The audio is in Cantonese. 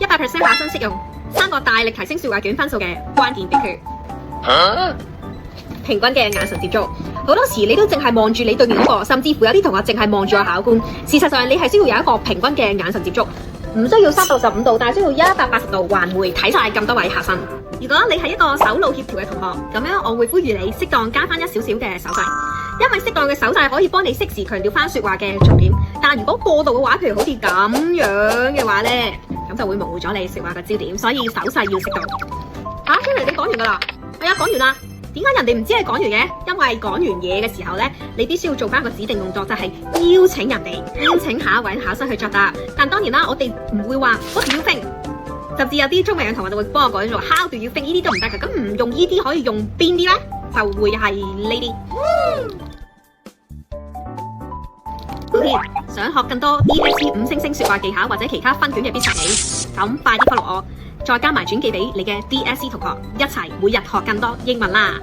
100% 考生適用3個大力提升說話卷分數嘅關鍵秘訣。平均嘅眼神接觸，好多時你都淨係望住你對面嗰個，甚至乎有啲同學淨係望住個考官。事實上，你係需要有一個平均嘅眼神接觸，唔需要365度，但係需要180度環迴睇晒咁多位考生。如果你係一個手腦協調嘅同學，咁樣我會呼籲你適當加翻一少少嘅手勢，因為適當嘅手勢可以幫你適時強調翻說話嘅重點。但如果過度嘅話，譬如好似咁樣嘅話咧，咁就會模糊咗你說話嘅焦點，所以手勢要適當。出嚟你講完噶啦，係啊，講完啦。點解人哋唔知你講完嘅？因為講完嘢嘅時候咧，你必須要做翻個指定動作，就係邀請人哋，邀請下一位考生去作答。但當然啦，我哋唔會話 What do you think？ 甚至有啲中文嘅同學就會幫我改咗 How do you think？ 呢啲都唔得㗎。咁唔用呢啲可以用邊啲咧？就會係呢啲。想學更多 DSE 5星星說話技巧或者其他分卷嘅必殺技，咁快啲 follow我，再加埋轉寄俾你嘅 DSE 同學，一齊每日學更多英文啦！